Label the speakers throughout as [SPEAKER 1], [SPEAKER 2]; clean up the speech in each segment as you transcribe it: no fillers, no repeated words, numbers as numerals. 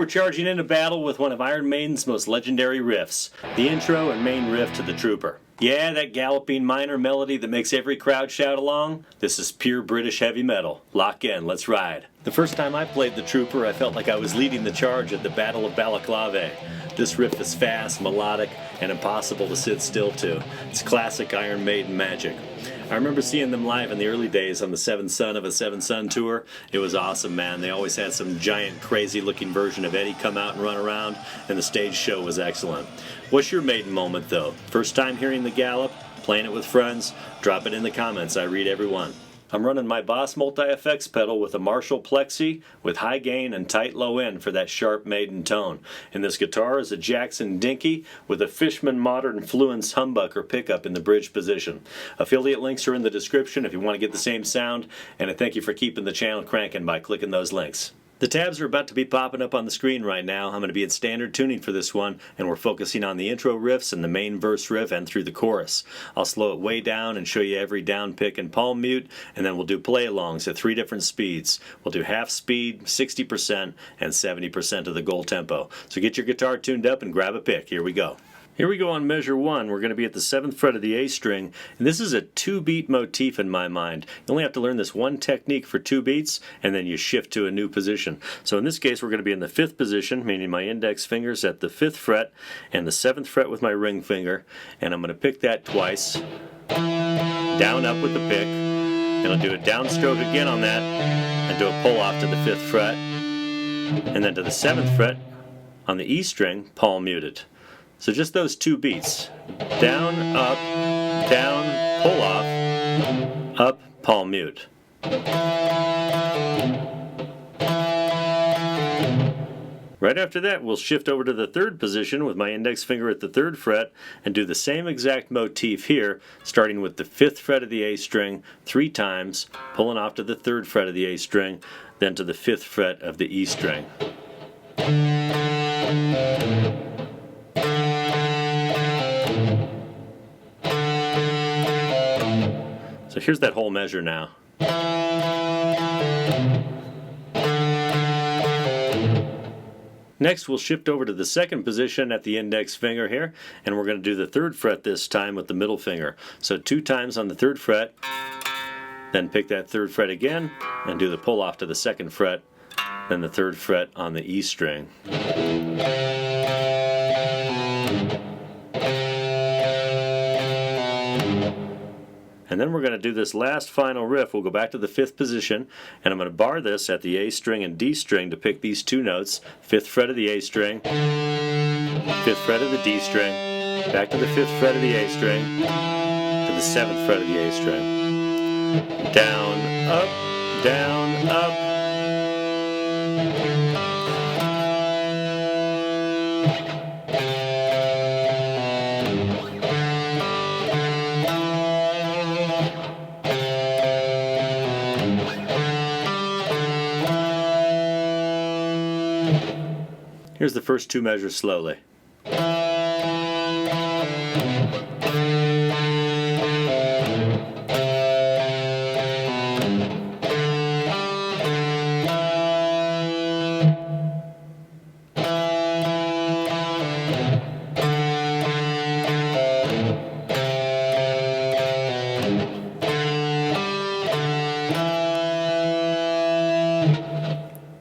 [SPEAKER 1] we're charging into battle with one of Iron Maiden's most legendary riffs, the intro and main riff to the Trooper. Yeah, that galloping minor melody that makes every crowd shout along? This is pure British heavy metal. Lock in, let's ride. The first time I played the Trooper, I felt like I was leading the charge at the Battle of Balaclava. This riff is fast, melodic, and impossible to sit still to. It's classic Iron Maiden magic. I remember seeing them live in the early days on the Seventh Son of a Seven Son tour. It was awesome, man. They always had some giant, crazy-looking version of Eddie come out and run around, and the stage show was excellent. What's your Maiden moment, though? First time hearing the Gallop? Playing it with friends? Drop it in the comments. I read every one. I'm running my Boss multi-effects pedal with a Marshall Plexi with high gain and tight low end for that sharp Maiden tone. And this guitar is a Jackson Dinky with a Fishman Modern Fluence humbucker pickup in the bridge position. Affiliate links are in the description if you want to get the same sound, and I thank you for keeping the channel cranking by clicking those links. The tabs are about to be popping up on the screen right now. I'm going to be at standard tuning for this one, and we're focusing on the intro riffs and the main verse riff and through the chorus. I'll slow it way down and show you every down pick and palm mute, and then we'll do play-alongs at 3 different speeds. We'll do half speed, 60%, and 70% of the goal tempo. So get your guitar tuned up and grab a pick. Here we go. Here we go on measure 1. We're going to be at the 7th fret of the A string, and this is a 2-beat motif in my mind. You only have to learn this one technique for 2 beats, and then you shift to a new position. So in this case, we're going to be in the 5th position, meaning my index finger's at the 5th fret and the 7th fret with my ring finger, and I'm going to pick that twice, down up with the pick, and I'll do a downstroke again on that, and do a pull off to the 5th fret, and then to the 7th fret on the E string, palm muted. So just those 2 beats. Down, pull off, up, palm mute. Right after that, we'll shift over to the 3rd position with my index finger at the 3rd fret and do the same exact motif here, starting with the 5th fret of the A string 3 times, pulling off to the 3rd fret of the A string, then to the 5th fret of the E string. So here's that whole measure now. Next, we'll shift over to the 2nd position at the index finger here, and we're going to do the 3rd fret this time with the middle finger. So 2 times on the 3rd fret, then pick that 3rd fret again, and do the pull off to the 2nd fret, then the 3rd fret on the E string. And then we're going to do this last final riff. We'll go back to the 5th position, and I'm going to bar this at the A string and D string to pick these 2 notes. 5th fret of the A string, 5th fret of the D string, back to the 5th fret of the A string, to the 7th fret of the A string. Down, up, down, up. Here's the first 2 measures slowly.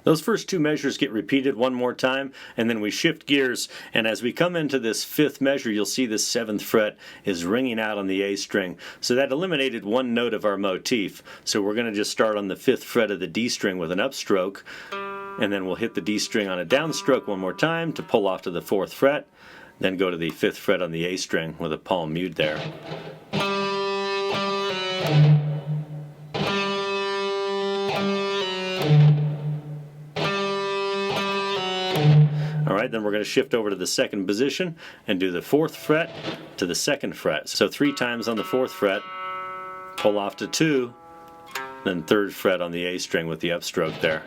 [SPEAKER 1] Those first 2 measures get repeated one more time, and then we shift gears, and as we come into this 5th measure, you'll see this 7th fret is ringing out on the A string. So that eliminated 1 note of our motif. So we're going to just start on the 5th fret of the D string with an upstroke, and then we'll hit the D string on a downstroke one more time to pull off to the 4th fret, then go to the 5th fret on the A string with a palm mute there. Alright, then we're going to shift over to the 2nd position and do the 4th fret to the 2nd fret. So 3 times on the 4th fret, pull off to 2, then 3rd fret on the A string with the upstroke there.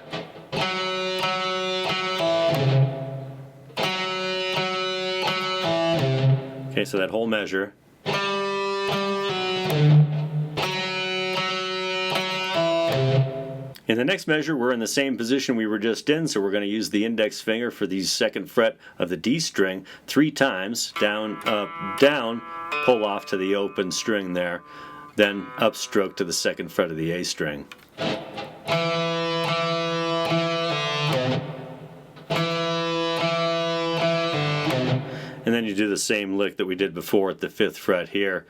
[SPEAKER 1] Okay, so that whole measure. In the next measure, we're in the same position we were just in, so we're going to use the index finger for the second fret of the D string 3 times, down, up, down, pull off to the open string there, then upstroke to the second fret of the A string. And then you do the same lick that we did before at the 5th fret here.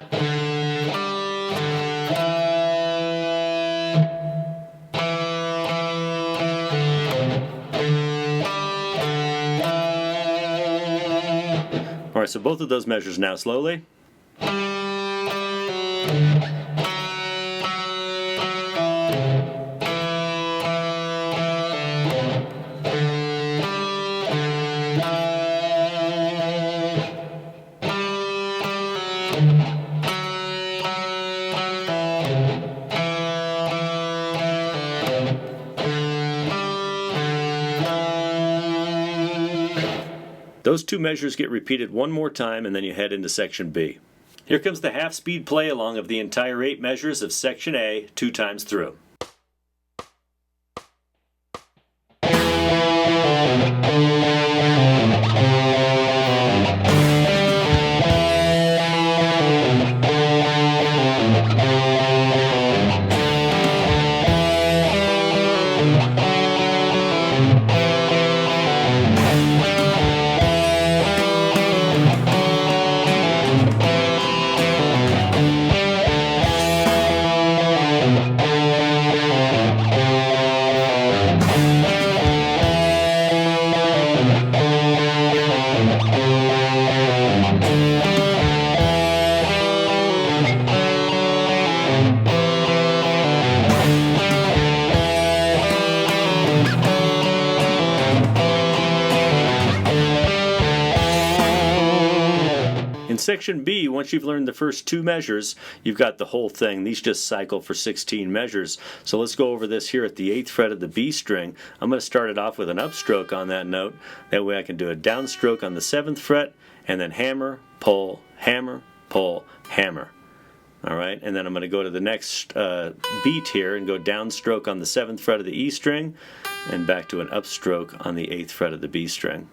[SPEAKER 1] Alright, so both of those measures now slowly. Those 2 measures get repeated one more time and then you head into section B. Here comes the half-speed play along of the entire 8 measures of section A 2 times through. In section B, once you've learned the first 2 measures, you've got the whole thing. These just cycle for 16 measures. So let's go over this here at the 8th fret of the B string. I'm going to start it off with an upstroke on that note. That way I can do a downstroke on the 7th fret, and then hammer, pull, hammer, pull, hammer. Alright, and then I'm going to go to the next beat here and go downstroke on the 7th fret of the E string, and back to an upstroke on the 8th fret of the B string.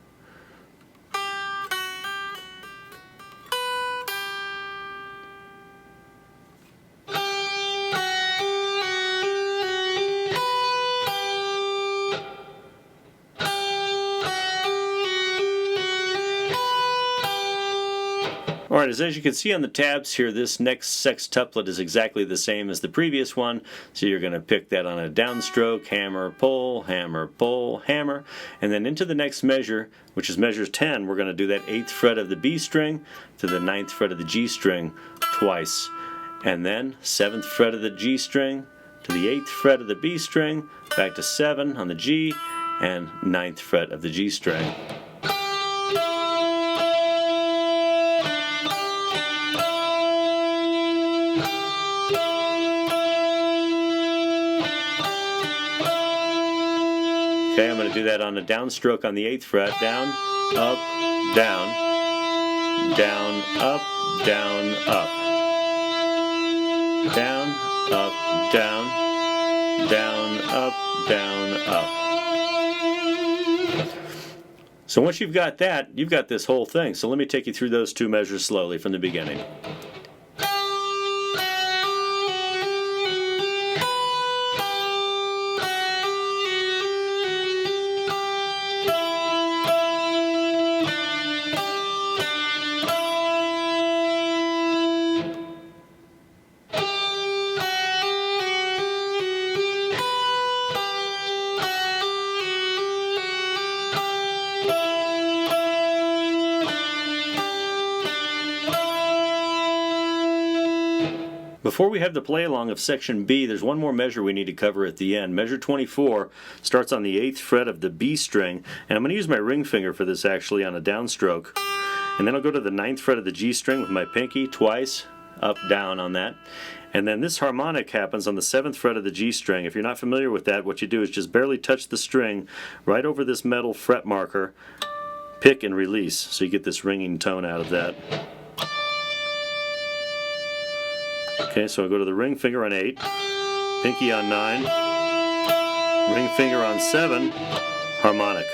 [SPEAKER 1] Alright, as you can see on the tabs here, this next sextuplet is exactly the same as the previous one. So you're going to pick that on a downstroke, hammer, pull, hammer. And then into the next measure, which is measure 10, we're going to do that 8th fret of the B string to the 9th fret of the G string twice. And then 7th fret of the G string to the 8th fret of the B string, back to 7 on the G, and 9th fret of the G string. Okay, I'm going to do that on a downstroke on the 8th fret. Down, up, down, down, up, down, up. Down, up, down, down, up, down, up. So once you've got that, you've got this whole thing. So let me take you through those 2 measures slowly from the beginning. Before we have the play along of section B, there's one more measure we need to cover at the end. Measure 24 starts on the 8th fret of the B string, and I'm going to use my ring finger for this actually on a downstroke. And then I'll go to the 9th fret of the G string with my pinky twice, up, down on that. And then this harmonic happens on the 7th fret of the G string. If you're not familiar with that, what you do is just barely touch the string right over this metal fret marker, pick and release, so you get this ringing tone out of that. Okay, so I go to the ring finger on 8, pinky on 9, ring finger on 7, harmonic.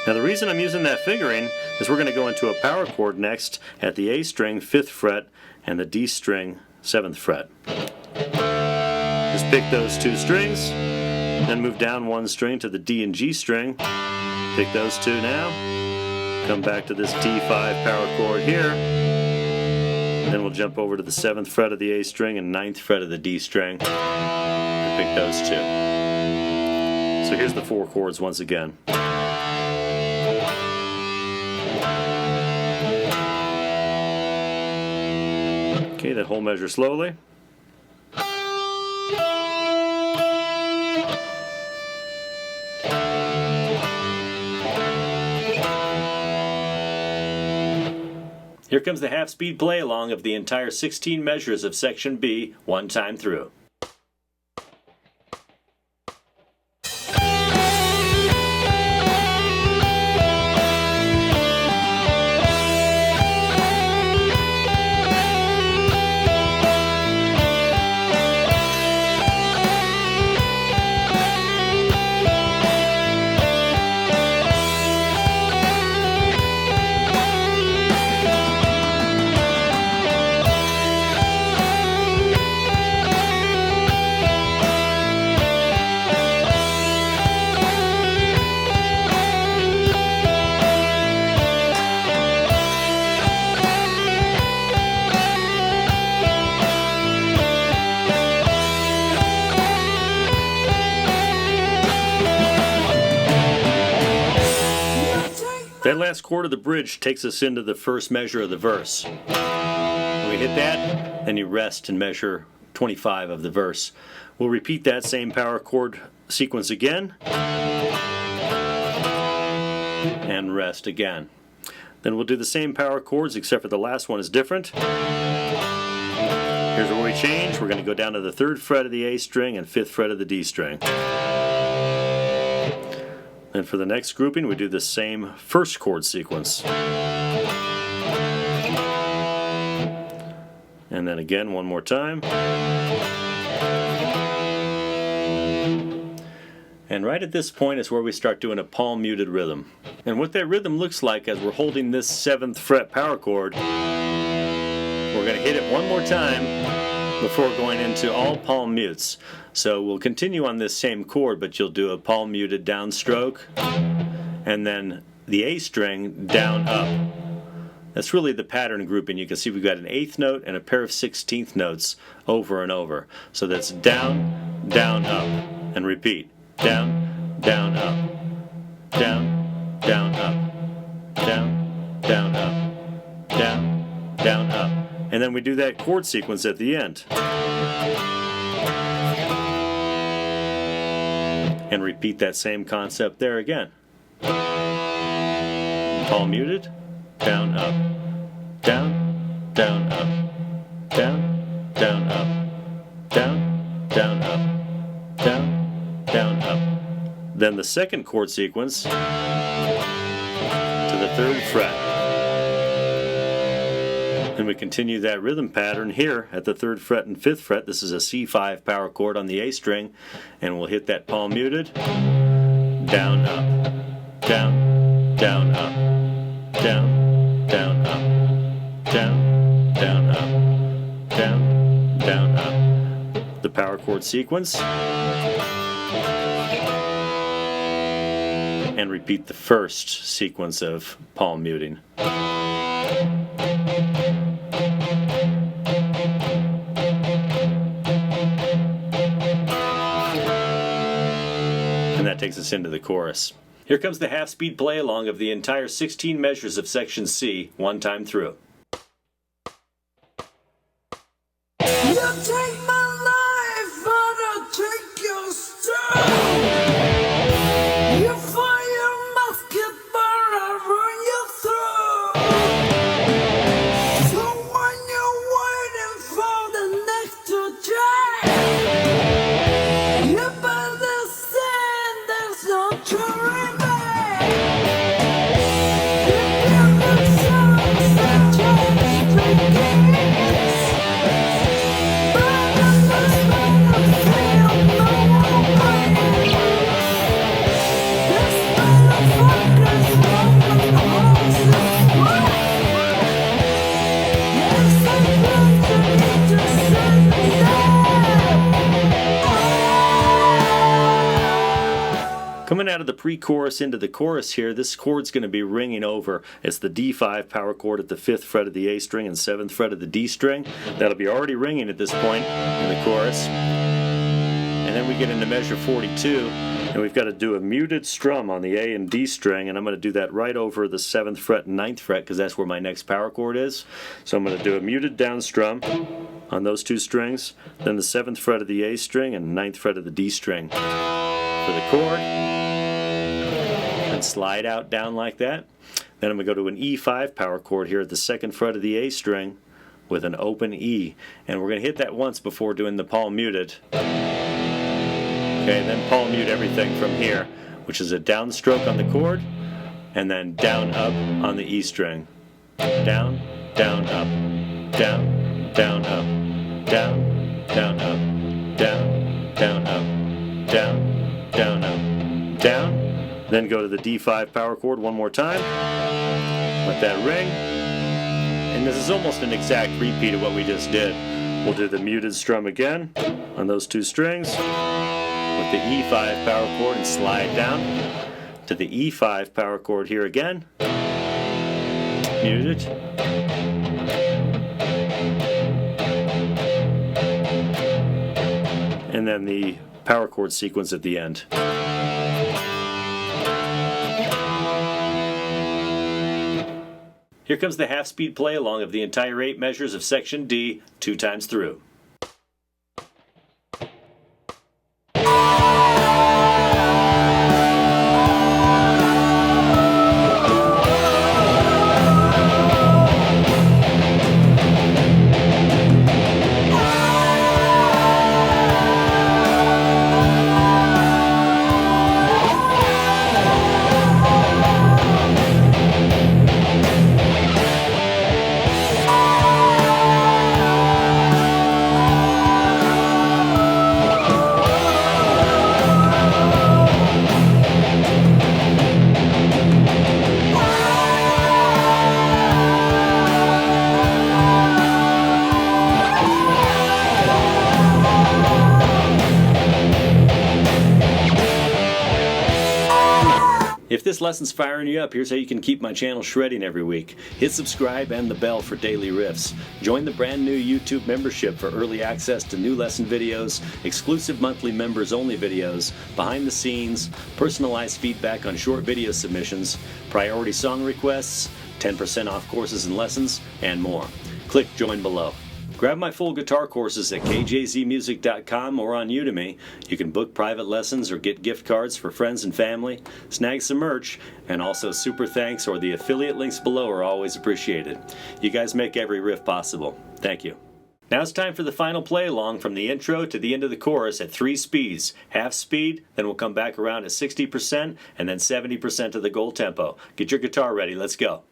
[SPEAKER 1] Now the reason I'm using that fingering is we're going to go into a power chord next at the A string, 5th fret, and the D string, 7th fret. Just pick those 2 strings, then move down 1 string to the D and G string. Pick those 2 now. Come back to this D5 power chord here. Then we'll jump over to the 7th fret of the A string and 9th fret of the D string. And pick those 2. So here's the 4 chords once again. Okay, that whole measure slowly. Here comes the half-speed play-along of the entire 16 measures of section B, one time through. That last chord of the bridge takes us into the first measure of the verse. When we hit that, then you rest and measure 25 of the verse. We'll repeat that same power chord sequence again, and rest again. Then we'll do the same power chords, except for the last one is different. Here's where we change. We're going to go down to the 3rd fret of the A string and 5th fret of the D string. And for the next grouping, we do the same first chord sequence. And then again, one more time. And right at this point is where we start doing a palm muted rhythm. And what that rhythm looks like as we're holding this 7th fret power chord, we're going to hit it one more time before going into all palm mutes. So we'll continue on this same chord, but you'll do a palm muted downstroke, and then the A string down up. That's really the pattern grouping. You can see we've got an 8th note and a pair of 16th notes over and over. So that's down, down, up, and repeat. Down, down, up, down, down, up, down, down, up, down, down, up. And then we do that chord sequence at the end. And repeat that same concept there again. Palm muted, down, up, down, down, up, down, down, up, down, down, up, down, down, up. Then the second chord sequence to the 3rd fret. And we continue that rhythm pattern here at the 3rd fret and 5th fret. This is a C5 power chord on the A string, and we'll hit that palm muted, down, up, down, down, up, down, down, up, down, down, up, down, down, up. The power chord sequence, and repeat the first sequence of palm muting. And that takes us into the chorus. Here comes the half-speed play-along of the entire 16 measures of section C, one time through.
[SPEAKER 2] You take my life, but I'll take your soul. You fire your musket, but I'll run you through. So when you're waiting for the next to drag, you better stand, there's no turning back. You build the songs that
[SPEAKER 1] out of the pre-chorus into the chorus here, this chord's going to be ringing over. It's the D5 power chord at the 5th fret of the A string and 7th fret of the D string. That'll be already ringing at this point in the chorus. And then we get into measure 42, and we've got to do a muted strum on the A and D string, and I'm going to do that right over the 7th fret and 9th fret because that's where my next power chord is. So I'm going to do a muted down strum on those two strings, then the 7th fret of the A string and 9th fret of the D string for the chord, and slide out down like that. Then I'm going to go to an E5 power chord here at the 2nd fret of the A string with an open E, and we're going to hit that once before doing the palm muted. Okay, then palm mute everything from here, which is a downstroke on the chord, and then down up on the E string. Down, down, up, down, down, up, down, down, up, down, down, up, down, down, up, down. Then go to the D5 power chord one more time. Let that ring. And this is almost an exact repeat of what we just did. We'll do the muted strum again on those two strings with the E5 power chord and slide down to the E5 power chord here again. Muted. And then the power chord sequence at the end. Here comes the half-speed play along of the entire 8 measures of section D 2 times through. If this lesson's firing you up, here's how you can keep my channel shredding every week. Hit subscribe and the bell for daily riffs. Join the brand new YouTube membership for early access to new lesson videos, exclusive monthly members only videos, behind the scenes, personalized feedback on short video submissions, priority song requests, 10% off courses and lessons, and more. Click join below. Grab my full guitar courses at kjzmusic.com or on Udemy. You can book private lessons or get gift cards for friends and family, snag some merch, and also super thanks or the affiliate links below are always appreciated. You guys make every riff possible. Thank you. Now it's time for the final play along from the intro to the end of the chorus at 3 speeds. Half speed, then we'll come back around at 60% and then 70% of the goal tempo. Get your guitar ready, let's go.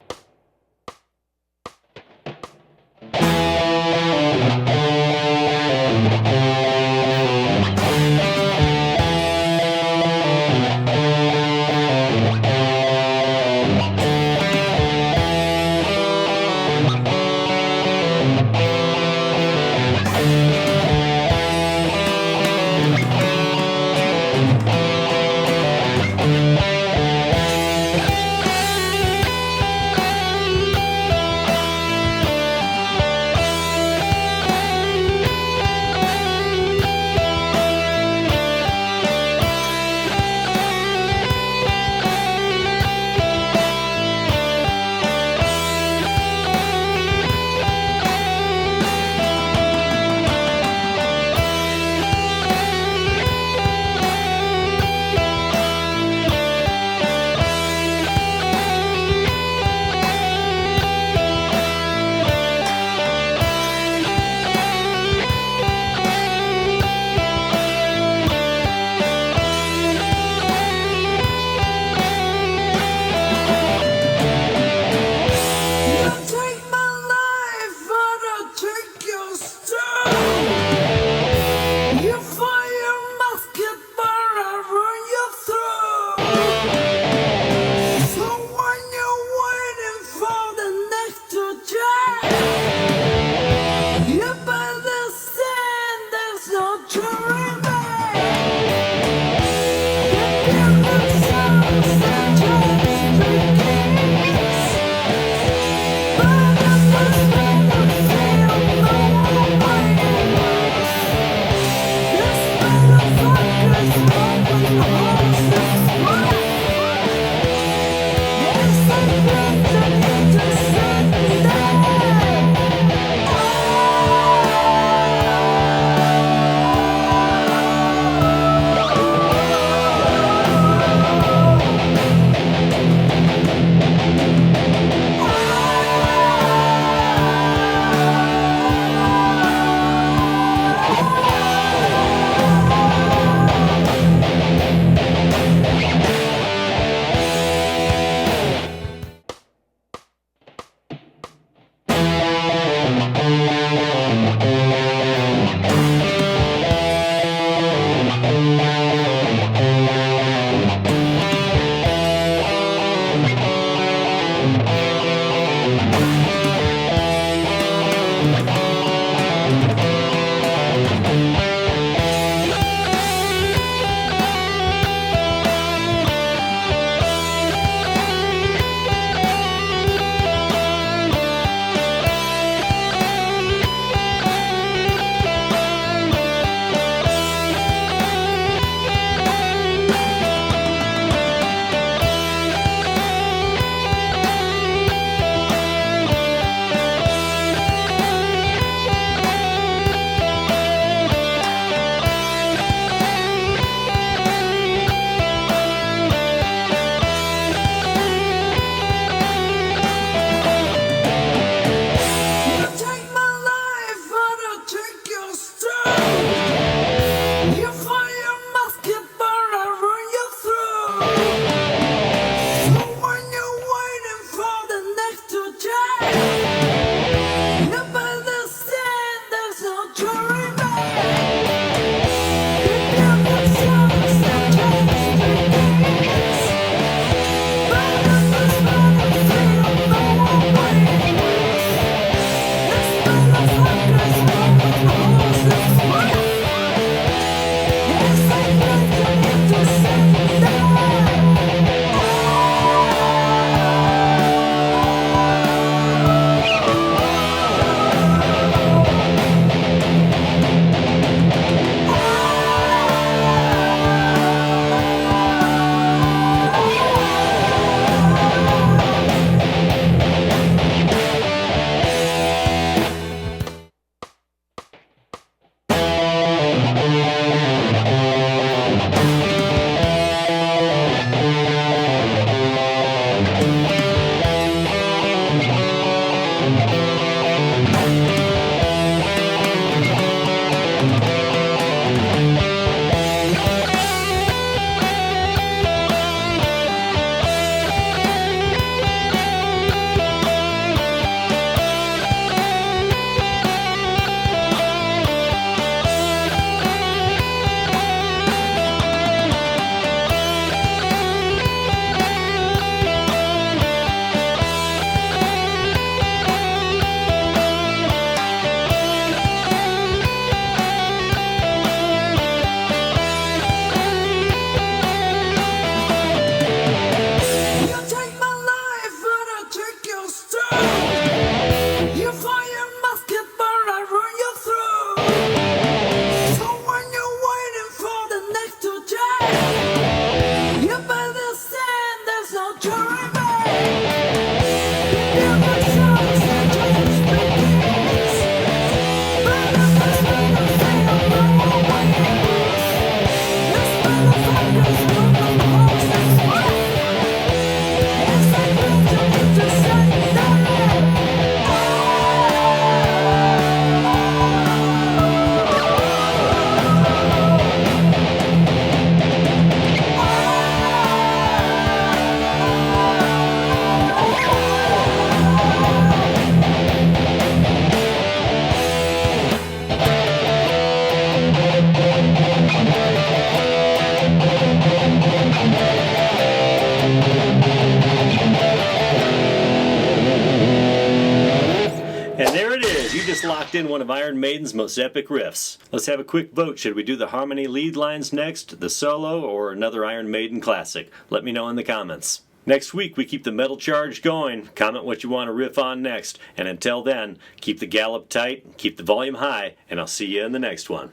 [SPEAKER 1] And there it is. You just locked in one of Iron Maiden's most epic riffs. Let's have a quick vote. Should we do the harmony lead lines next, the solo, or another Iron Maiden classic? Let me know in the comments. Next week, we keep the metal charge going. Comment what you want to riff on next. And until then, keep the gallop tight, keep the volume high, and I'll see you in the next one.